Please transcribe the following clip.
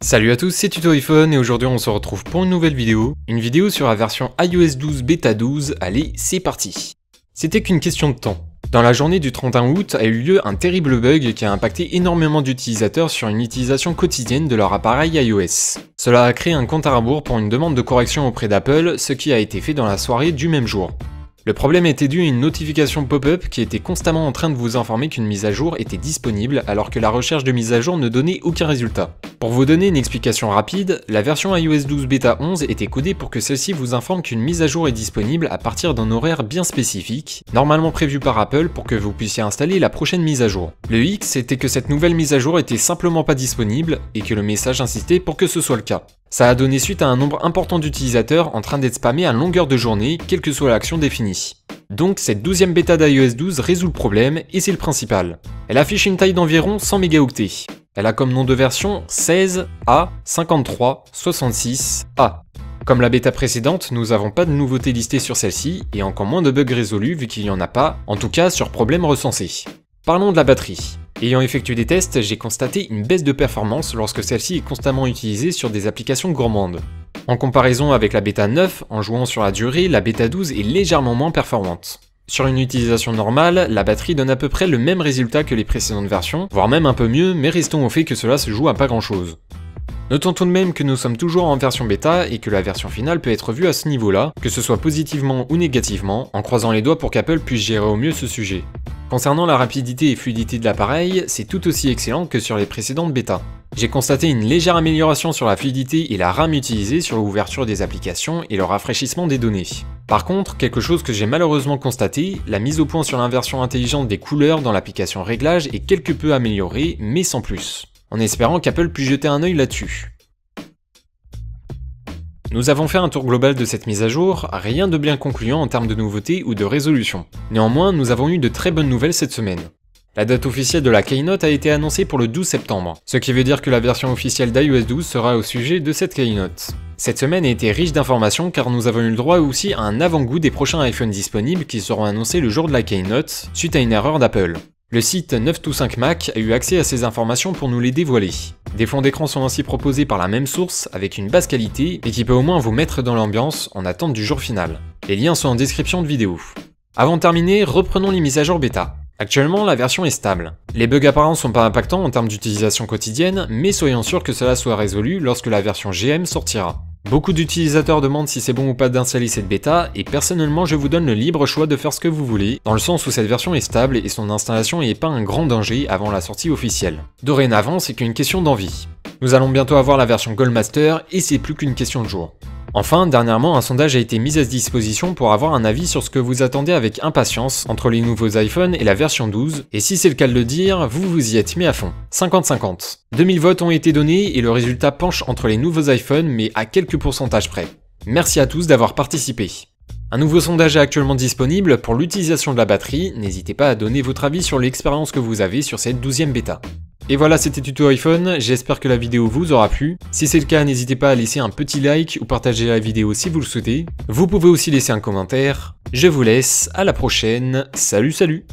Salut à tous, c'est Tuto iPhone et aujourd'hui on se retrouve pour une nouvelle vidéo. Une vidéo sur la version iOS 12 Beta 12, allez c'est parti. C'était qu'une question de temps. Dans la journée du 31 août a eu lieu un terrible bug qui a impacté énormément d'utilisateurs sur une utilisation quotidienne de leur appareil iOS. Cela a créé un compte à rebours pour une demande de correction auprès d'Apple, ce qui a été fait dans la soirée du même jour. Le problème était dû à une notification pop-up qui était constamment en train de vous informer qu'une mise à jour était disponible alors que la recherche de mise à jour ne donnait aucun résultat. Pour vous donner une explication rapide, la version iOS 12 Beta 11 était codée pour que celle-ci vous informe qu'une mise à jour est disponible à partir d'un horaire bien spécifique, normalement prévu par Apple pour que vous puissiez installer la prochaine mise à jour. Le hic, c'était que cette nouvelle mise à jour était simplement pas disponible et que le message insistait pour que ce soit le cas. Ça a donné suite à un nombre important d'utilisateurs en train d'être spammés à longueur de journée, quelle que soit l'action définie. Donc cette 12e bêta d'iOS 12 résout le problème et c'est le principal. Elle affiche une taille d'environ 100 mégaoctets. Elle a comme nom de version 16A5366A. Comme la bêta précédente, nous n'avons pas de nouveautés listées sur celle-ci et encore moins de bugs résolus vu qu'il n'y en a pas, en tout cas sur problèmes recensés. Parlons de la batterie. Ayant effectué des tests, j'ai constaté une baisse de performance lorsque celle-ci est constamment utilisée sur des applications gourmandes. En comparaison avec la bêta 9, en jouant sur la durée, la bêta 12 est légèrement moins performante. Sur une utilisation normale, la batterie donne à peu près le même résultat que les précédentes versions, voire même un peu mieux, mais restons au fait que cela se joue à pas grand chose. Notons tout de même que nous sommes toujours en version bêta et que la version finale peut être vue à ce niveau-là, que ce soit positivement ou négativement, en croisant les doigts pour qu'Apple puisse gérer au mieux ce sujet. Concernant la rapidité et fluidité de l'appareil, c'est tout aussi excellent que sur les précédentes bêtas. J'ai constaté une légère amélioration sur la fluidité et la RAM utilisée sur l'ouverture des applications et le rafraîchissement des données. Par contre, quelque chose que j'ai malheureusement constaté, la mise au point sur l'inversion intelligente des couleurs dans l'application Réglages est quelque peu améliorée, mais sans plus. En espérant qu'Apple puisse jeter un œil là-dessus. Nous avons fait un tour global de cette mise à jour, rien de bien concluant en termes de nouveautés ou de résolution. Néanmoins, nous avons eu de très bonnes nouvelles cette semaine. La date officielle de la Keynote a été annoncée pour le 12 septembre, ce qui veut dire que la version officielle d'iOS 12 sera au sujet de cette Keynote. Cette semaine a été riche d'informations car nous avons eu le droit aussi à un avant-goût des prochains iPhones disponibles qui seront annoncés le jour de la Keynote, suite à une erreur d'Apple. Le site 9to5Mac a eu accès à ces informations pour nous les dévoiler. Des fonds d'écran sont ainsi proposés par la même source avec une basse qualité et qui peut au moins vous mettre dans l'ambiance en attente du jour final. Les liens sont en description de vidéo. Avant de terminer, reprenons les mises à jour bêta. Actuellement, la version est stable. Les bugs apparents sont pas impactants en termes d'utilisation quotidienne, mais soyons sûrs que cela soit résolu lorsque la version GM sortira. Beaucoup d'utilisateurs demandent si c'est bon ou pas d'installer cette bêta, et personnellement je vous donne le libre choix de faire ce que vous voulez, dans le sens où cette version est stable et son installation n'est pas un grand danger avant la sortie officielle. Dorénavant, c'est qu'une question d'envie. Nous allons bientôt avoir la version Goldmaster, et c'est plus qu'une question de jour. Enfin, dernièrement, un sondage a été mis à disposition pour avoir un avis sur ce que vous attendez avec impatience entre les nouveaux iPhones et la version 12, et si c'est le cas de le dire, vous vous y êtes mis à fond. 50-50. 2000 votes ont été donnés et le résultat penche entre les nouveaux iPhones mais à quelques pourcentages près. Merci à tous d'avoir participé. Un nouveau sondage est actuellement disponible pour l'utilisation de la batterie, n'hésitez pas à donner votre avis sur l'expérience que vous avez sur cette 12e bêta. Et voilà, c'était Tuto iPhone, j'espère que la vidéo vous aura plu. Si c'est le cas, n'hésitez pas à laisser un petit like ou partager la vidéo si vous le souhaitez. Vous pouvez aussi laisser un commentaire. Je vous laisse, à la prochaine, salut salut!